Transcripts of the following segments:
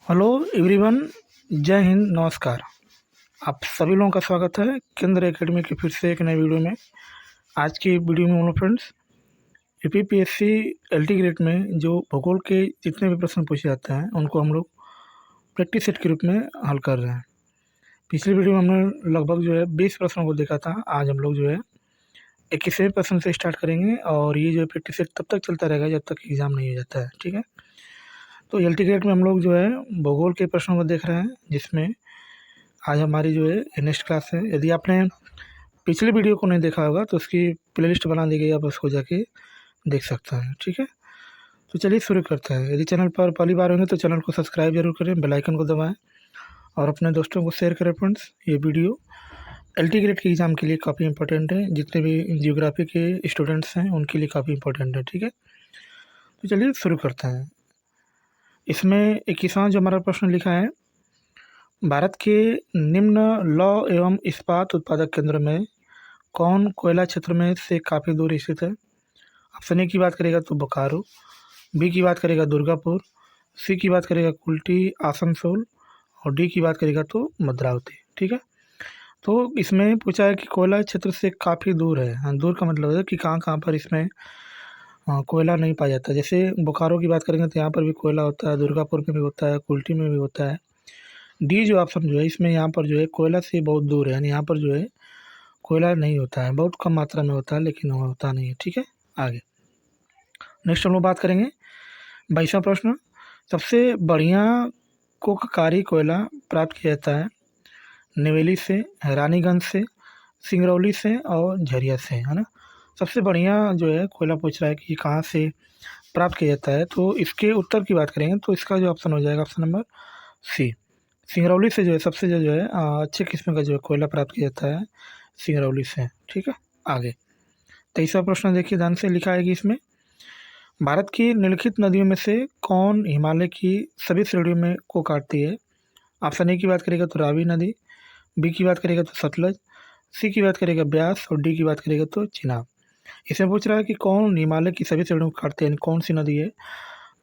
Hello everyone, जय हिंद, नमस्कार। आप सभी लोगों का स्वागत है केंद्र एकेडमी की फिर से एक नई वीडियो में। आज की वीडियो में हम फ्रेंड्स यूपीपीएससी एलटी ग्रेड में जो भूगोल के जितने भी प्रश्न पूछे जाते हैं उनको हम लोग प्रैक्टिस सेट के रूप में हल कर रहे हैं। पिछली वीडियो में हमने लगभग 20 प्रश्नों को देखा था। आज हम लोग 21वें प्रश्न से स्टार्ट करेंगे और ये प्रैक्टिस सेट तब तक चलता रहेगा जब तक एग्ज़ाम नहीं हो जाता है। ठीक है, तो एलटी ग्रेड में हम लोग भूगोल के प्रश्नों को देख रहे हैं, जिसमें आज हमारी नेक्स्ट क्लास है। यदि आपने पिछली वीडियो को नहीं देखा होगा तो उसकी प्लेलिस्ट बना दी गई, आप उसको जाके देख सकते हैं। ठीक है, तो चलिए शुरू करते हैं। यदि चैनल पर पहली बार होंगे तो चैनल को सब्सक्राइब जरूर करें, बेल आइकन को दबाएं और अपने दोस्तों को शेयर करें। फ्रेंड्स, ये वीडियो एलटी ग्रेड के एग्ज़ाम के लिए काफ़ी इंपॉर्टेंट है। जितने भी जियोग्राफी के स्टूडेंट्स हैं उनके लिए काफ़ी इंपॉर्टेंट है। ठीक है, तो चलिए शुरू करते हैं। इसमें 21वां जो हमारा प्रश्न लिखा है, भारत के निम्न लौह एवं इस्पात उत्पादक केंद्र में कौन कोयला क्षेत्र में से काफ़ी दूर स्थित है? ऑप्शन ए की बात करेगा तो बोकारो, बी की बात करेगा दुर्गापुर, सी की बात करेगा कुल्टी आसनसोल और डी की बात करेगा तो मद्रावती। ठीक है, तो इसमें पूछा है कि कोयला क्षेत्र से काफ़ी दूर है। हाँ, दूर का मतलब है कि कहाँ कहाँ पर इसमें कोयला नहीं पाया जाता। जैसे बोकारो की बात करेंगे तो यहाँ पर भी कोयला होता है, दुर्गापुर में भी होता है, कुल्टी में भी होता है। डी जो ऑप्शन इसमें यहाँ पर कोयला से बहुत दूर है, यानी यहाँ पर कोयला नहीं होता है, बहुत कम मात्रा में होता है, लेकिन होता नहीं है। ठीक है, आगे नेक्स्ट हम लोग बात करेंगे 22वां प्रश्न। सबसे बढ़िया कोककारी कोयला प्राप्त किया जाता है नवेली से, रानीगंज से, सिंगरौली से और झरिया से, है ना। सबसे बढ़िया कोयला पूछ रहा है कि कहाँ से प्राप्त किया जाता है, तो इसके उत्तर की बात करेंगे तो इसका जो ऑप्शन हो जाएगा ऑप्शन नंबर सी। सिंगरौली से सबसे अच्छे किस्म का कोयला प्राप्त किया जाता है सिंगरौली से। ठीक है, आगे 23वां प्रश्न देखिए, ध्यान से लिखा है कि इसमें भारत की निम्नलिखित नदियों में से कौन हिमालय की सभी श्रेणियों में को काटती है? ऑप्शन ए की बात करेगा तो रावी नदी, बी की बात करेगा तो सतलज, सी की बात करेगा ब्यास और डी की बात करेगा तो चिनाब। इसमें पूछ रहा है कि कौन हिमालय की सभी श्रेणियों को काटते हैं, कौन सी नदी है।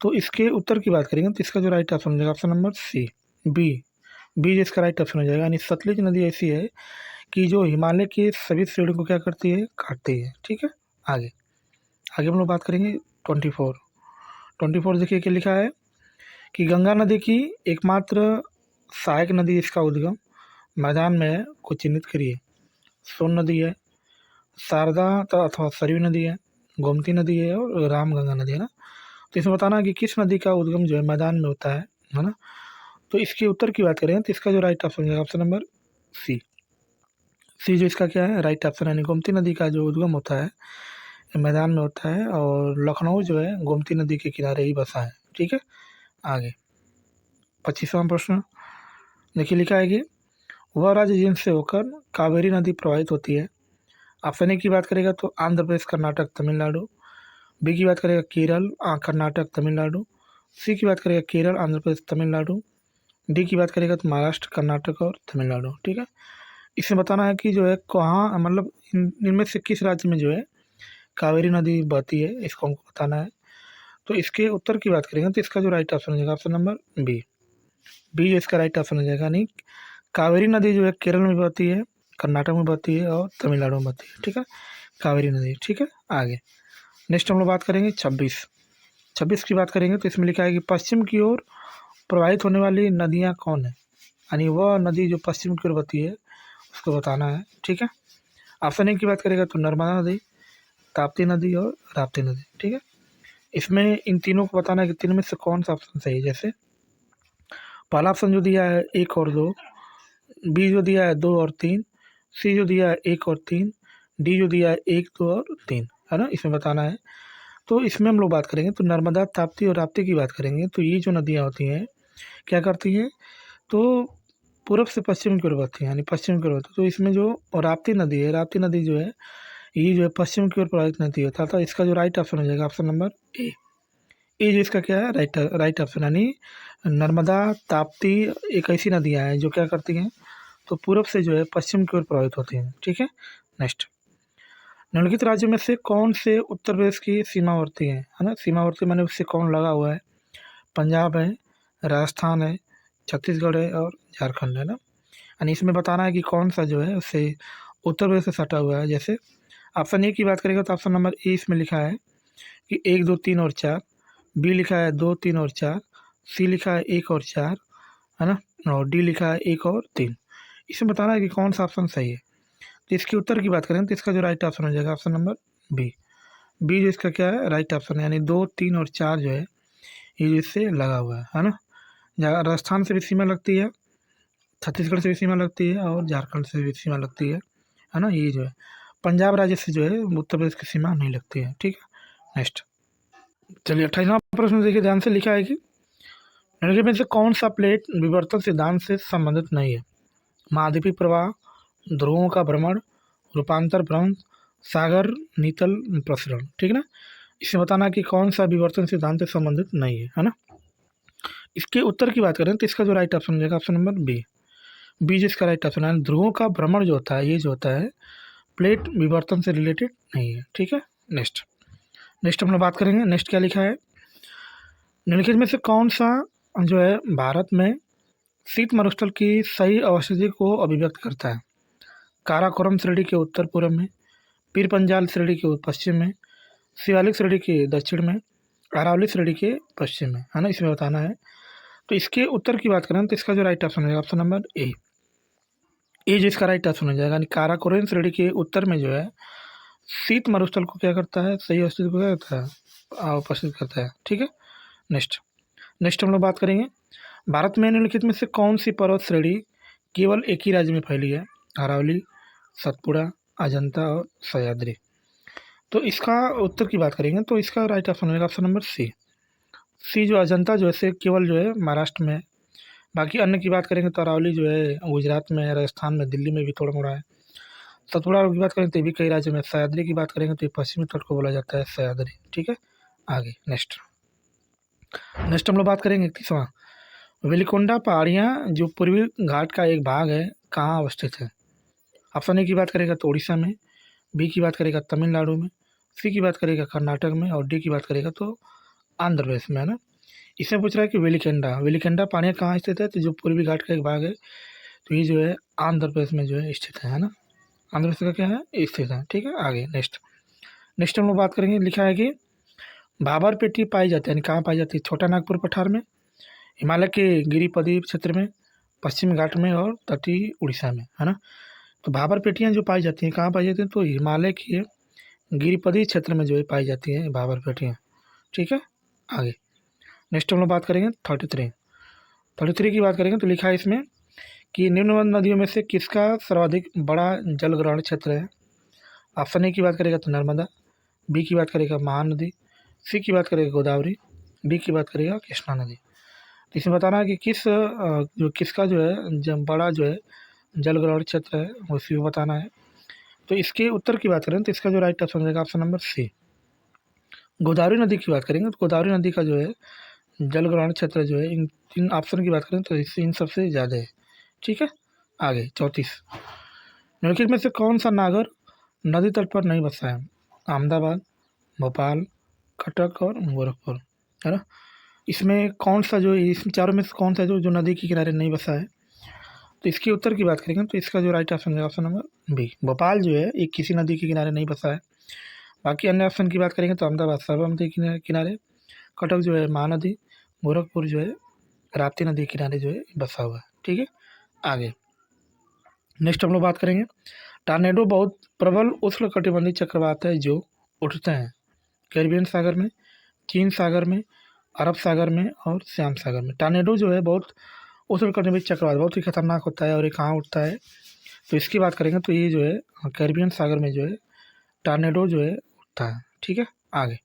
तो इसके उत्तर की बात करेंगे तो इसका जो राइट ऑप्शन हो जाएगा ऑप्शन नंबर सी, बी। जो इसका राइट ऑप्शन हो जाएगा, यानी सतलुज नदी ऐसी है कि जो हिमालय के सभी श्रेणियों को क्या करती है, काटती है। ठीक है, आगे हम लोग बात करेंगे 24 देखिए क्या लिखा है कि गंगा नदी की एकमात्र सहायक नदी इसका उद्गम मैदान में है, को चिन्हित करिए। सोन नदी है, शारदा अथवा सरयू नदी है, गोमती नदी है और रामगंगा नदी है ना। तो इसमें बताना है कि किस नदी का उद्गम मैदान में होता है ना। तो इसके उत्तर की बात करें तो इसका जो राइट ऑप्शन है ऑप्शन नंबर सी। जो इसका क्या है राइट ऑप्शन, यानी गोमती नदी का जो उद्गम होता है मैदान में होता है और लखनऊ गोमती नदी के किनारे ही बसा है। ठीक है, आगे 25वां प्रश्न देखिए, लिखा है कि वह राज्य जिनसे होकर कावेरी नदी प्रवाहित होती है। ऑप्शन ए की बात करेगा तो आंध्र प्रदेश, कर्नाटक, तमिलनाडु, बी की बात करेगा केरल, कर्नाटक, तमिलनाडु, सी की बात करेगा केरल, आंध्र प्रदेश, तमिलनाडु, डी की बात करेगा तो महाराष्ट्र, कर्नाटक और तमिलनाडु। ठीक है, इसमें बताना है कि कहाँ, मतलब इनमें से किस राज्य में कावेरी नदी बहती है, इसको हमको बताना है। तो इसके उत्तर की बात करेंगे तो इसका जो राइट ऑप्शन हो जाएगा ऑप्शन नंबर बी। जो इसका राइट ऑप्शन हो जाएगा, यानी कावेरी नदी केरल में बहती है, कर्नाटक में बहती है और तमिलनाडु में बहती है। ठीक है, कावेरी नदी। ठीक है, आगे नेक्स्ट हम लोग बात करेंगे 26 की बात करेंगे तो इसमें लिखा है कि पश्चिम की ओर प्रवाहित होने वाली नदियाँ कौन है, यानी वह नदी जो पश्चिम की ओर बहती है उसको बताना है। ठीक है, ऑप्शन ए की बात करेगा तो नर्मदा नदी, ताप्ती नदी और राप्ती नदी। ठीक है, इसमें इन तीनों को बताना है कि तीन में से कौन सा ऑप्शन सही है। जैसे पहला ऑप्शन जो दिया है 1 और 2, बी जो दिया है 2 और 3, सी जो दिया है 1 और 3, डी जो दिया है 1, 2 और 3, है ना। इसमें बताना है। तो इसमें हम लोग बात करेंगे तो नर्मदा, ताप्ती और राप्ती की बात करेंगे तो ये जो नदियाँ होती हैं क्या करती हैं, तो पूर्व से पश्चिम की ओर बहती है, यानी पश्चिम की ओर बहती है। तो इसमें जो राप्ती नदी है, राप्ती नदी ये पश्चिम की ओर प्रवाहित नदी है, अर्थात इसका जो राइट ऑप्शन हो जाएगा ऑप्शन नंबर ए। जो इसका क्या है राइट ऑप्शन, यानी नर्मदा, ताप्ती एक ऐसी नदियाँ हैं जो क्या करती हैं, तो पूर्व से पश्चिम की ओर प्रवाहित होती हैं। ठीक है, नेक्स्ट निम्नलिखित राज्यों में से कौन से उत्तर प्रदेश की सीमावर्ती है ना। सीमावर्ती माने उससे कौन लगा हुआ है? पंजाब है, राजस्थान है, छत्तीसगढ़ है और झारखंड है ना। यानी इसमें बताना है कि कौन सा जो है उससे उत्तर प्रदेश से सटा हुआ है। जैसे ऑप्शन ए की बात करेंगे तो ऑप्शन नंबर ए इसमें लिखा है कि 1, 2, 3 और 4, बी लिखा है 2, 3 और 4, सी लिखा है 1 और 4, है ना, और डी लिखा है 1 और 3। इसमें बताना है कि कौन सा ऑप्शन सही है। तो इसके उत्तर की बात करें तो इसका जो राइट ऑप्शन हो जाएगा ऑप्शन नंबर बी। बी जो इसका क्या है राइट ऑप्शन है, यानी 2, 3 और 4 जो है ये जो इससे लगा हुआ है ना। राजस्थान से भी सीमा लगती है, छत्तीसगढ़ से भी सीमा लगती है और झारखंड से भी सीमा लगती है ना। ये जो है पंजाब राज्य से जो है उत्तर प्रदेश की सीमा नहीं लगती है। ठीक है, नेक्स्ट चलिए 28वां प्रश्न देखिए ध्यान से। लिखा है कि निम्नलिखित में से कौन सा प्लेट विवर्तन सिद्धांत से संबंधित नहीं है। महाद्वीपीय प्रवाह, ध्रुवों का भ्रमण, रूपांतर भ्रंश, सागर नीतल प्रसरण। ठीक है ना। इसमें बताना कि कौन सा विवर्तन सिद्धांत से संबंधित नहीं है ना। इसके उत्तर की बात करें तो इसका जो राइट ऑप्शन हो जाएगा ऑप्शन नंबर बी। बी जिसका राइट ऑप्शन है। ध्रुवों का भ्रमण जो होता है ये जो होता है प्लेट विवर्तन से रिलेटेड नहीं है। ठीक है, नेक्स्ट हम लोग बात करेंगे। नेक्स्ट क्या लिखा है, निम्नलिखित में से कौन सा जो है भारत में शीत मरुस्थल की सही अवस्थिति को अभिव्यक्त करता है। काराकोरम श्रेणी के उत्तर पूर्व में, पीर पंजाल श्रेणी के पश्चिम में, शिवालिक श्रेणी के दक्षिण में, अरावली श्रेणी के पश्चिम में, है ना। इसमें बताना है। तो इसके उत्तर की बात करें तो इसका जो राइट ऑप्शन हो जाएगा ऑप्शन नंबर ए। ए जो इसका राइट ऑप्शन हो जाएगा, यानी काराकोरम श्रेणी के उत्तर में जो है शीत मरुस्थल को क्या करता है, सही अवस्थिति को क्या करता है, उपस्थित करता है। ठीक है, नेक्स्ट हम लोग बात करेंगे। भारत में निम्नलिखित में से कौन सी पर्वत श्रेणी केवल एक ही राज्य में फैली है। अरावली, सतपुड़ा, अजंता और सह्याद्री। तो इसका उत्तर की बात करेंगे तो इसका राइट ऑप्शन होगा ऑप्शन नंबर सी जो अजंता जो है केवल जो है महाराष्ट्र में। बाकी अन्य की बात करेंगे तो अरावली जो है गुजरात में, राजस्थान में, दिल्ली में भी थोड़ा मोड़ा है। सतपुड़ा की बात करें तो ये भी कई राज्यों में। सह्याद्री की बात करेंगे तो ये पश्चिमी तट को बोला जाता है सह्याद्री। ठीक है, आगे नेक्स्ट हम लोग बात करेंगे 31वां। वेलिकोंडा पहाड़ियाँ जो पूर्वी घाट का एक भाग है कहाँ अवस्थित है। ऑप्शन ए की बात करेगा तो उड़ीसा में, बी की बात करेगा तमिलनाडु में, सी की बात करेगा कर्नाटक में और डी की बात करेगा तो आंध्र प्रदेश में, है ना। इसमें पूछ रहा है कि वेलिकोंडा पहाड़ियाँ कहाँ स्थित है, तो जो पूर्वी घाट का एक भाग है तो ये जो है आंध्र प्रदेश में जो है स्थित है ना। आंध्र प्रदेश का क्या है, स्थित है। ठीक है, आगे नेक्स्ट हम लोग बात करेंगे। लिखा है कि भाबर पेटी पाई जाती है, यानी कहाँ पाई जाती है। छोटा नागपुर पठार में, हिमालय के गिरिपदी क्षेत्र में, पश्चिमी घाट में और तटीय उड़ीसा में, है ना। तो भाबर पेटियाँ जो पाई जाती हैं कहाँ पाई जाती हैं, तो हिमालय के गिरिपदी क्षेत्र में जो है पाई जाती हैं भाबर पेटियाँ। ठीक है, आगे नेक्स्ट हम लोग बात करेंगे 33 की बात करेंगे तो लिखा है इसमें कि निम्नलिखित नदियों में से किसका सर्वाधिक बड़ा जल ग्रहण क्षेत्र है। ऑप्शन ए की बात करेगा तो नर्मदा, बी की बात करेगा महानदी, सी की बात करेगा गोदावरी, डी की बात करेगा कृष्णा नदी। तो इसमें बताना है कि किसका जो है बड़ा जो है जल ग्रहण क्षेत्र है उसी को बताना है। तो इसके उत्तर की बात करें तो इसका जो राइट ऑप्शन रहेगा ऑप्शन नंबर सी। गोदावरी नदी की बात करेंगे तो गोदावरी नदी का जो है जल ग्रहण क्षेत्र जो है इन ऑप्शन की बात करें तो इससे इन सबसे ज़्यादा है। ठीक है, आगे 34। निम्नलिखित में से कौन सा नागर नदी तट पर नहीं बसा है। अहमदाबाद, भोपाल, कटक और गोरखपुर, है ना। इसमें कौन सा जो इस चारों में से कौन सा जो नदी के किनारे नहीं बसा है। तो इसके उत्तर की बात करेंगे तो इसका जो राइट ऑप्शन है ऑप्शन नंबर बी। भोपाल जो है एक किसी नदी के किनारे नहीं बसा है। बाकी अन्य ऑप्शन की बात करेंगे तो अहमदाबाद साबरमती के किनारे, कटक जो है महानदी, गोरखपुर जो है राप्ती नदी के किनारे जो है बसा हुआ है। ठीक है, आगे नेक्स्ट हम लोग बात करेंगे। टॉर्नेडो बहुत प्रबल उष्णकटिबंधीय चक्रवात है जो उठते हैं कैरिबियन सागर में, चीन सागर में, अरब सागर में और श्याम सागर में। टॉर्नेडो जो है बहुत उष्णकटिबंधीय चक्रवात बहुत ही खतरनाक होता है और ये कहाँ उठता है, तो इसकी बात करेंगे तो ये जो है कैरिबियन सागर में जो है टॉर्नेडो जो है उठता है। ठीक है, आगे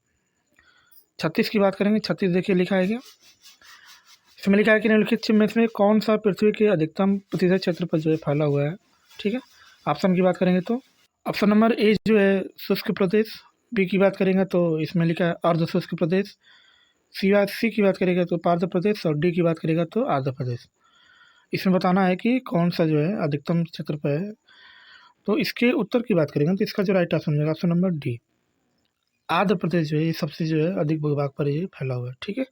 36 की बात करेंगे। 36 देखिए लिखा है क्या, इसमें लिखा है कि निम्नलिखित में से कौन सा पृथ्वी के अधिकतम प्रतिशत क्षेत्र पर जो है फैला हुआ है। ठीक है, ऑप्शन की बात करेंगे तो ऑप्शन नंबर ए जो है शुष्क प्रदेश, बी की बात करेंगे तो इसमें लिखा है अर्ध शुष्क प्रदेश, सी की बात करेगा तो पार्थ प्रदेश और डी की बात करेगा तो आंध्र प्रदेश। इसमें बताना है कि कौन सा जो है अधिकतम क्षेत्र पर है। तो इसके उत्तर की बात करेंगे तो इसका जो राइट ऑप्शन होगा option number D. Andhra Pradesh जो है ये सबसे जो है अधिक भूभाग पर ये फैला हुआ है। ठीक है,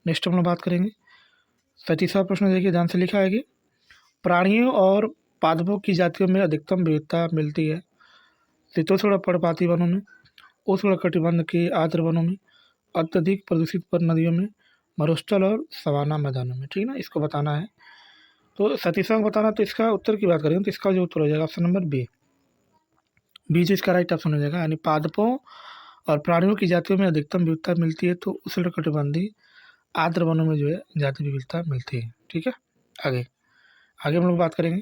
नेक्स्ट हम लोग बात करेंगे 37वां प्रश्न देखिए ध्यान से लिखा है कि प्राणियों और पादपों की जातियों में अधिकतम विविधता मिलती है शीतोष्ण पर्णपाती वनों में, उष्णकटिबंध के आर्द्र वनों में, अत्यधिक प्रदूषित पर नदियों में, मरुस्थल और सवाना मैदानों में। ठीक है ना, इसको बताना है। तो 37वां को बताना, तो इसका उत्तर की बात करें तो इसका जो उत्तर हो जाएगा ऑप्शन नंबर बी। बी जो इसका राइट ऑप्शन हो जाएगा, यानी पादपों और प्राणियों की जातियों में अधिकतम विविधता मिलती है तो उष्णकटिबंधीय आर्द्र वनों में जो है जाति विविधता मिलती है। ठीक है, आगे आगे हम लोग बात करेंगे,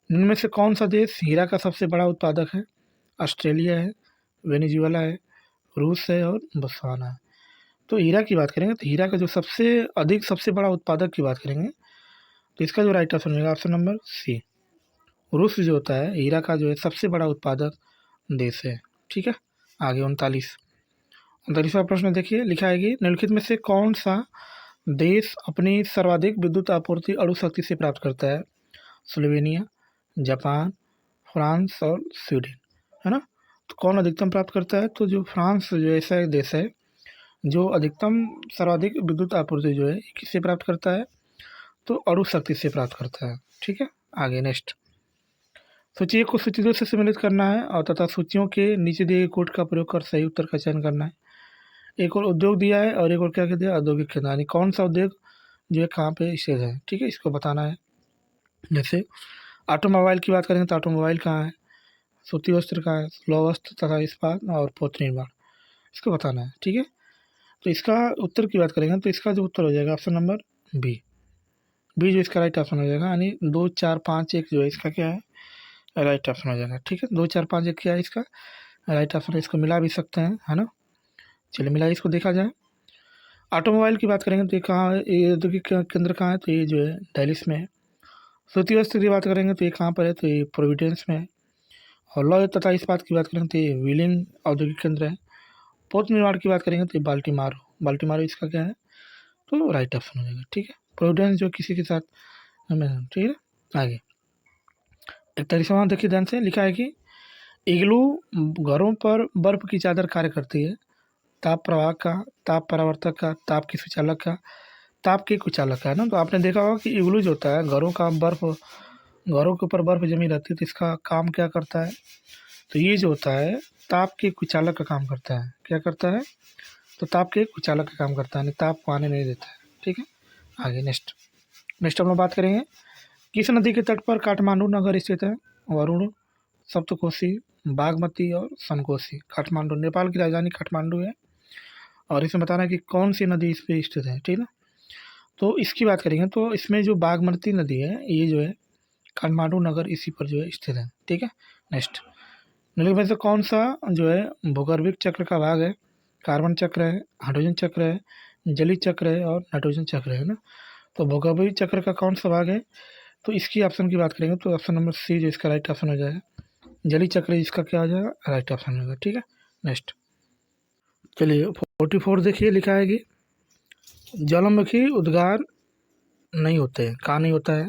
इनमें से कौन सा देश हीरा का सबसे बड़ा उत्पादक है? ऑस्ट्रेलिया है, वेनेजुएला है, रूस है और बोत्सवाना है। तो हीरा की बात करेंगे तो हीरा का जो सबसे बड़ा उत्पादक की बात करेंगे तो इसका जो राइट ऑप्शन होगा ऑप्शन नंबर सी। रूस जो होता है हीरा का जो है सबसे बड़ा उत्पादक देश है। ठीक है, आगे 39वां प्रश्न देखिए, लिखा है कि निम्नलिखित में से कौन सा देश अपनी सर्वाधिक विद्युत आपूर्ति अणु शक्ति से प्राप्त करता है? स्लोवेनिया, जापान, फ्रांस और स्वीडन, है ना। तो कौन अधिकतम प्राप्त करता है? तो जो फ्रांस जो ऐसा एक देश है जो अधिकतम सर्वाधिक विद्युत आपूर्ति जो है किससे प्राप्त करता है? तो अणु शक्ति से प्राप्त करता है। ठीक है, आगे नेक्स्ट, सूची को सूची 2 से सम्मिलित करना है और तथा सूचियों के नीचे दिए गए कोड का प्रयोग कर सही उत्तर का चयन करना है। एक और उद्योग दिया है और एक और क्या दिया, औद्योगिक केंद्र, यानी कौन सा उद्योग जो है कहाँ पे स्थित है। ठीक है, इसको बताना है। जैसे ऑटोमोबाइल की बात करेंगे तो ऑटोमोबाइल कहाँ है, सूती वस्त्र कहाँ है, लौह वस्त्र तथा इस्पात और पोत निर्माण, इसको बताना है। ठीक है, तो इसका उत्तर की बात करेंगे तो इसका जो उत्तर हो जाएगा ऑप्शन नंबर बी। बी जो इसका राइट ऑप्शन हो जाएगा, यानी 2 4 5 1 जो है इसका क्या है, राइट ऑप्शन हो जाएगा। ठीक है, 2 4 5 1 क्या है इसका राइट ऑप्शन है, इसको मिला भी सकते हैं, है ना। चलिए मिला इसको देखा जाए। ऑटोमोबाइल की बात करेंगे तो ये कहाँ है, ये औद्योगिक केंद्र कहाँ है, तो ये जो है दिल्ली में है। सूती वस्त्र की बात करेंगे तो ये कहाँ पर है, तो ये प्रोविडेंस में है। और लौह तथा इस्पात की बात करेंगे तो ये व्हीलिंग औद्योगिक केंद्र है। पोत निर्माण की बात करेंगे तो ये बाल्टीमारो इसका क्या है, तो राइट ऑप्शन हो जाएगा। ठीक है, प्रोविडेंस जो किसी के साथ हमें, ठीक है। आगे 41वां देखिए ध्यान से, लिखा है कि इग्लू घरों पर बर्फ की चादर कार्य करती है ताप प्रवाह का, ताप परावर्तक का, ताप की सुचालक का, ताप के कुचालक का, है ना। तो आपने देखा होगा कि इग्लू जो होता है घरों के ऊपर बर्फ जमी रहती है तो इसका काम क्या करता है, तो ये जो होता है ताप के कुचालक का काम करता है। क्या करता है, तो ताप के कुचालक का काम करता है, यानी ताप को आने नहीं देता है। ठीक है, आगे नेक्स्ट हम लोग बात करेंगे, किस नदी के तट पर काठमांडू नगर स्थित है? वरुण, सप्तकोशी, बागमती और सनकोशी। काठमांडू नेपाल की राजधानी काठमांडू है और इसमें बताना है कि कौन सी नदी इस पर स्थित है। ठीक है ना, तो इसकी बात करेंगे तो इसमें जो बागमती नदी है ये जो है काठमांडू नगर इसी पर जो है स्थित है। ठीक है, नेक्स्ट, निम्नलिखित में से कौन सा जो है भूगर्भिक चक्र का भाग है? कार्बन चक्र है, हाइड्रोजन चक्र है, जलीय चक्र है और नाइट्रोजन चक्र है ना। तो भूगर्भिक चक्र का कौन सा भाग है, तो इसकी ऑप्शन की बात करेंगे तो ऑप्शन नंबर सी जो इसका राइट ऑप्शन हो जाएगा। जलीय चक्र इसका क्या हो जाएगा, राइट ऑप्शन होगा। ठीक है, नेक्स्ट चलिए 44 देखिए, लिखा है कि ज्वालामुखी उद्गार नहीं होते हैं, कहाँ नहीं होता है?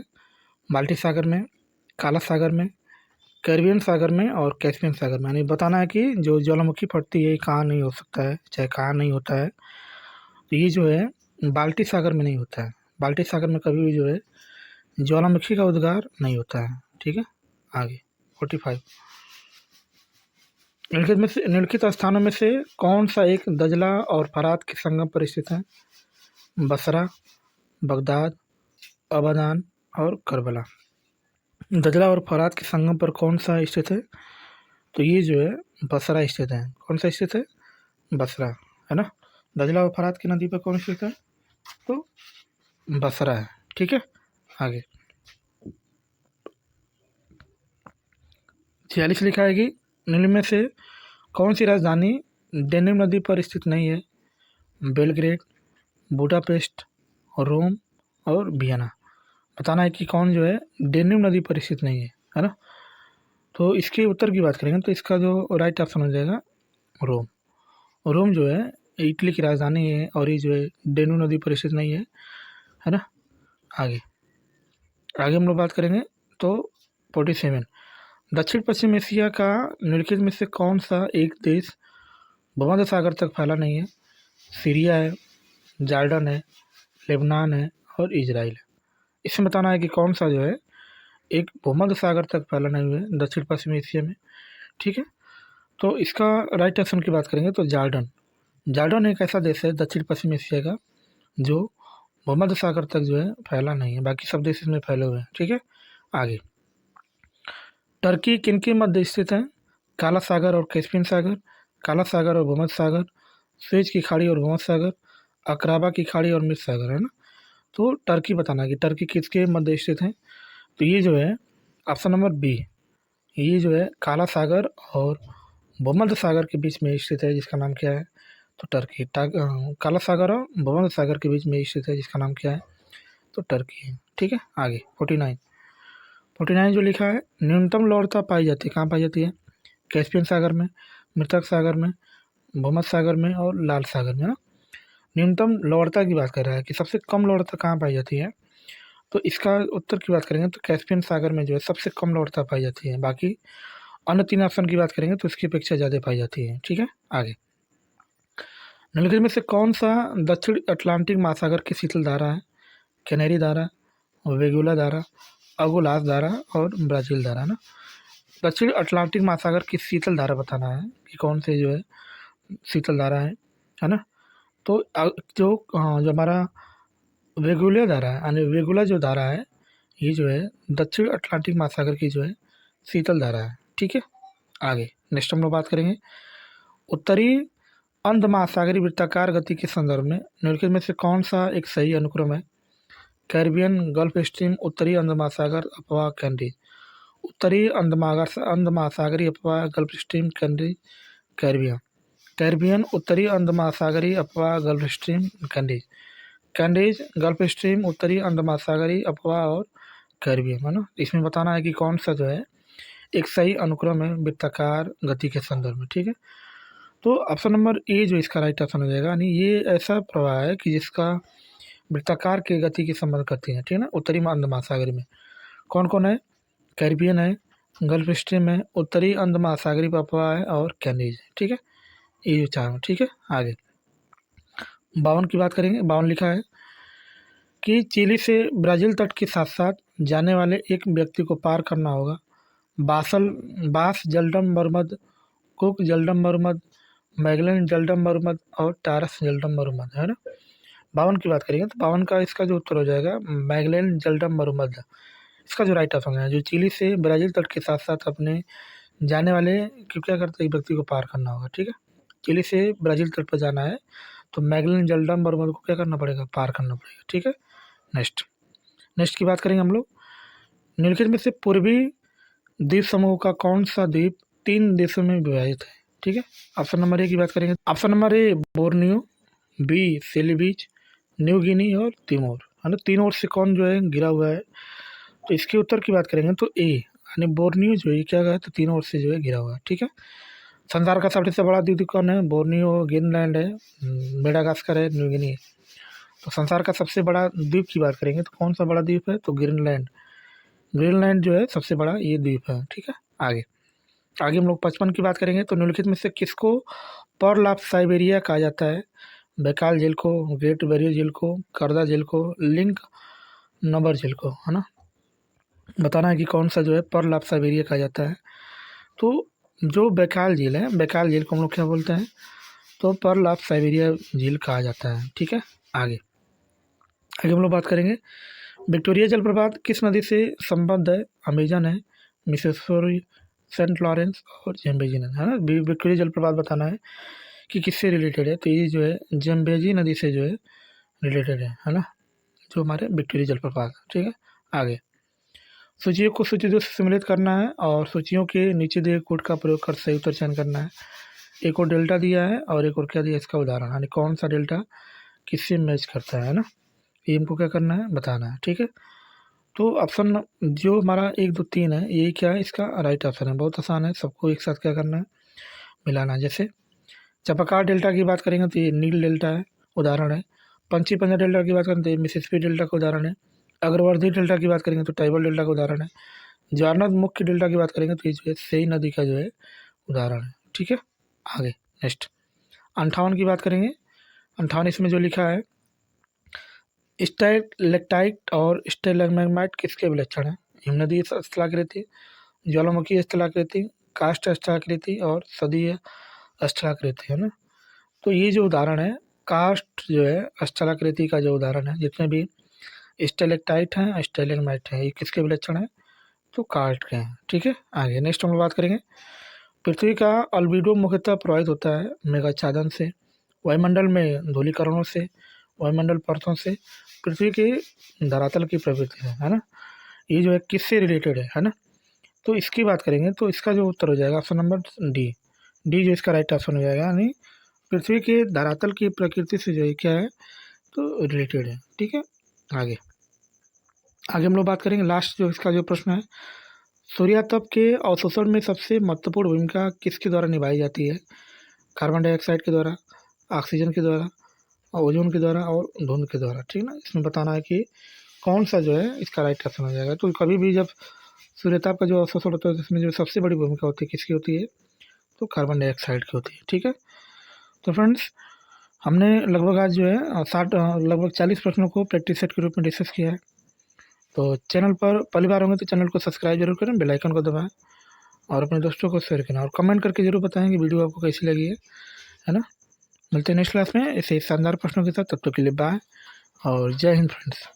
बाल्टी सागर में, काला सागर में, कैरिबियन सागर में और कैस्पियन सागर में। यानी बताना है कि जो ज्वालामुखी फटती है कहाँ नहीं हो सकता है, चाहे कहाँ नहीं होता है। तो ये जो है बाल्टी सागर में नहीं होता है, बाल्टी सागर में कभी भी जो है ज्वालामुखी का उद्गार नहीं होता है। ठीक है, आगे 45, निम्नलिखित स्थानों में से कौन सा एक दजला और फरात के संगम पर स्थित है? बसरा, बगदाद, अबादान और करबला। दजला और फरात के संगम पर कौन सा स्थित है? तो ये जो है बसरा स्थित है। कौन सा स्थित है? बसरा, है ना। दजला और फरात की नदी पर कौन स्थित है? तो बसरा है। ठीक है, आगे 46 लिखा है कि निम्न में से कौन सी राजधानी डेन्यूब नदी पर स्थित नहीं है? बेलग्रेड, बुडापेस्ट, रोम और वियना। बताना है कि कौन जो है डेन्यूब नदी पर स्थित नहीं है ना। तो इसके उत्तर की बात करेंगे तो इसका जो राइट ऑप्शन हो जाएगा रोम। रोम जो है इटली की राजधानी है और ये जो है डेन्यूब नदी पर स्थित नहीं है ना। आगे हम लोग बात करेंगे तो 47, दक्षिण पश्चिम एशिया का निम्नलिखित में से कौन सा एक देश भूमध्य सागर तक फैला नहीं है? सीरिया है, जॉर्डन है, लेबनान है और इजराइल है। इसमें बताना है कि कौन सा जो है एक भूमध्य सागर तक फैला नहीं है दक्षिण पश्चिमी एशिया में। ठीक है, तो इसका राइट ऑप्शन की बात करेंगे तो जॉर्डन। जॉर्डन एक ऐसा देश है दक्षिण पश्चिम एशिया का जो भूमध्य सागर तक जो है फैला नहीं है, बाकी सब देश इसमें फैले हुए हैं। ठीक है, आगे टर्की किनके मध्य स्थित है? काला सागर और कैस्पियन सागर, काला सागर और भूमध्य सागर, स्वेज की खाड़ी और भूमध्य सागर, अकराबा की खाड़ी और मृत सागर, है ना। तो टर्की बताना है कि टर्की किसके मध्य स्थित है। तो ये जो है ऑप्शन नंबर बी, ये जो है काला सागर और भूमध्य सागर के बीच में स्थित है, जिसका नाम क्या है? तो टर्की। काला सागर और भूमध्य सागर के बीच में स्थित है, जिसका नाम क्या है? तो टर्की है। ठीक है, आगे 49 जो लिखा है, न्यूनतम लवणता पाई जाती है, कहाँ पाई जाती है? कैस्पियन सागर में, मृतक सागर में, भूमध्य सागर में और लाल सागर में, है ना। न्यूनतम लवणता की बात कर रहा है कि सबसे कम लवणता कहाँ पाई जाती है। तो इसका उत्तर की बात करेंगे तो कैस्पियन सागर में जो है सबसे कम लवणता पाई जाती है। बाकी अन्य 3 ऑप्शन की बात करेंगे तो इसकी अपेक्षा ज़्यादा पाई जाती है। ठीक है, आगे निम्नलिखित में से कौन सा दक्षिण अटलांटिक महासागर की शीतल धारा है? कैनेरी धारा, वेगुला धारा, अगोलास धारा और ब्राज़ील धारा, ना। दक्षिण अटलांटिक महासागर की शीतल धारा बताना है कि कौन से जो है शीतल धारा है ना। तो जो हमारा वेगुला धारा है, यानी वेगुला जो धारा है, ये जो है दक्षिण अटलांटिक महासागर की जो है शीतल धारा है। ठीक है, आगे नेक्स्ट हम लोग बात करेंगे उत्तरी अंध महासागरीय वृत्ताकार गति के संदर्भ में निम्नलिखित में से कौन सा एक सही अनुक्रम है? कैरिबियन, गल्फ स्ट्रीम, उत्तरी अंध महासागर, अथवा कैनरी। उत्तरी अंध महासागरीय अथवा gulf stream, canary, Caribbean. Caribbean, उत्तरी अंध महासागरीय अथवा गल्फ स्ट्रीम, कैनरीज। कैनरीज, गल्फ स्ट्रीम, उत्तरी अंध महासागरीय अफवाह और कैरिबियन, है ना। इसमें बताना है कि कौन सा जो है एक सही अनुक्रम है वृत्ताकार गति के संदर्भ में। ठीक है, तो ऑप्शन नंबर ए जो इसका राइट ऑप्शन हो जाएगा, यानी ये ऐसा प्रवाह है कि जिसका वृत्ताकार के गति की संबंध करती है। ठीक है ना। उत्तरी अंध महासागरीय में कौन कौन है? कैरिबियन है, गल्फ स्ट्रीम है, उत्तरी अंध महासागरीय अफवाह है और कैनरीज है। ठीक है, ये चार। ठीक है, आगे 52 की बात करेंगे। 52 लिखा है कि चिली से ब्राज़ील तट के साथ साथ जाने वाले एक व्यक्ति को पार करना होगा बास जलडम मरुमद, कुक जलडम मरुमद, मैगलन जलडम मरुमद और टारस जलडम मरुमद, है ना। 52 की बात करेंगे तो 52 का इसका जो उत्तर हो जाएगा मैगलन जलडम मरुमद। इसका जो राइट ऑप्शन है, जो चिली से ब्राज़ील तट के साथ साथ अपने जाने वाले क्यों क्या करते एक व्यक्ति को पार करना होगा। ठीक है, चिली से ब्राज़ील तट पर जाना है तो मैगलन जलडम मरुमद को क्या करना पड़ेगा? पार करना पड़ेगा। ठीक है, नेक्स्ट की बात करेंगे हम लोग निम्नलिखित में से पूर्वी द्वीप समूह का कौन सा द्वीप 3 देशों में विभाजित है? ठीक है, ऑप्शन नंबर ए की बात करेंगे। Option number A Borneo, B Seli beach, New Guinea और तिमोर, है ना। 3 ओर से कौन जो है गिरा हुआ है? तो इसके उत्तर की बात करेंगे तो ए, यानी बोर्नियो जो है क्या है तो 3 ओर से जो है गिरा हुआ है। ठीक है, संसार का सबसे बड़ा द्वीप कौन है? बोर्नियो, ग्रीनलैंड है, मेडागास्कर है, न्यू गिनी है। तो संसार का सबसे बड़ा द्वीप की बात करेंगे तो कौन सा बड़ा द्वीप है? तो ग्रीनलैंड जो है सबसे बड़ा ये द्वीप है। ठीक है, आगे हम लोग 55 की बात करेंगे तो निम्नलिखित में से किसको पर्ल ऑफ साइबेरिया कहा जाता है? बैकाल झील को, ग्रेट बैरियर झील को, करदा झील को, लिंक नंबर झील को, है ना। बताना है कि कौन सा जो है पर्ल ऑफ साइबेरिया कहा जाता है। तो जो बैकाल झील है, बैकाल झील को हम लोग क्या बोलते हैं? तो पर्ल ऑफ साइबेरिया झील कहा जाता है। ठीक है, आगे हम लोग बात करेंगे विक्टोरिया जलप्रपात किस नदी से संबद्ध है? अमेजन है, मिसिसिपी, सेंट लॉरेंस और जेम्बेजी नदी, है ना। विक्टोरिया जलप्रपात बताना है कि किससे रिलेटेड है। तो ये जो है जेम्बेजी नदी से जो है रिलेटेड है ना, जो हमारे विक्टोरिया जलप्रपात। ठीक है, आगे सूचियों को सूची 2 से सम्मिलित करना है और सूचियों के नीचे दिए कोड का प्रयोग कर सही उत्तर चयन करना है। एक और डेल्टा दिया है और एक और क्या दिया इसका उदाहरण, यानी कौन सा डेल्टा किससे मैच करता है ना, ये हमको क्या करना है बताना है। ठीक है, तो ऑप्शन जो हमारा 1 2 3 है ये क्या है? इसका राइट ऑप्शन है। बहुत आसान है, सबको एक साथ क्या करना है? मिलाना है। जैसे चापाकार डेल्टा की बात करेंगे तो ये नील डेल्टा है, उदाहरण है। पंछी पंजा डेल्टा की बात करें तो ये मिसिसिपी डेल्टा का उदाहरण है। अग्रवर्धी डेल्टा की बात करेंगे तो टाइबल डेल्टा का उदाहरण है। ज्वारनद मुख्य डेल्टा की बात करेंगे तो ये जो है सही नदी का जो है उदाहरण है। ठीक है, आगे नेक्स्ट 58 की बात करेंगे। 58 इसमें जो लिखा है स्टैलेक्टाइट और स्टैलेग्माइट किसके विलक्षण हैं? हिमनदीय स्थलाकृति, ज्वालामुखी स्थलाकृति, काष्ठ स्थलाकृति और सदीय स्थलाकृति, है ना। तो ये जो उदाहरण है काष्ठ जो है स्थलाकृति का जो उदाहरण है, जितने भी स्टैलेक्टाइट हैं स्टैलेग्माइट हैं, ये किसके विलक्षण है? तो काष्ठ के हैं। ठीक है, आगे नेक्स्ट हम लोग बात करेंगे। पृथ्वी का अल्बिडो मुख्यतः प्रभावित होता है मेघाच्छादन से, वायुमंडल में धूलीकरणों से, वायुमंडल परतों से, पृथ्वी के धरातल की प्रवृत्ति है ना। ये जो है किससे रिलेटेड है ना। तो इसकी बात करेंगे तो इसका जो उत्तर हो जाएगा ऑप्शन नंबर डी। डी जो इसका राइट ऑप्शन हो जाएगा, यानी पृथ्वी के धरातल की प्रकृति से जो है क्या है तो रिलेटेड है। ठीक है, आगे हम लोग बात करेंगे लास्ट जो इसका जो प्रश्न है, सूर्यातप के अवशोषण में सबसे महत्वपूर्ण भूमिका किसके द्वारा निभाई जाती है? कार्बन डाइऑक्साइड के द्वारा, ऑक्सीजन के द्वारा, ओजोन के द्वारा और धुंध के द्वारा। ठीक है ना, इसमें बताना है कि कौन सा जो है इसका राइट ऑप्शन हो जाएगा। तो कभी भी जब सूर्यताप का जो अवशोषण होता है इसमें जो सबसे बड़ी भूमिका होती है किसकी होती है? तो कार्बन डाइऑक्साइड की होती है। ठीक है, तो फ्रेंड्स हमने लगभग आज जो है लगभग 40 प्रश्नों को प्रैक्टिस सेट के रूप में डिस्कस किया है। तो चैनल पर पहली बार होंगे तो चैनल को सब्सक्राइब जरूर करें, बेल आइकन को दबाएं और अपने दोस्तों को शेयर करें और कमेंट करके जरूर बताएं कि वीडियो आपको कैसी लगी है ना। मिलते हैं नेक्स्ट क्लास में ऐसे शानदार प्रश्नों के साथ, तब तक के लिए बाय और जय हिंद फ्रेंड्स।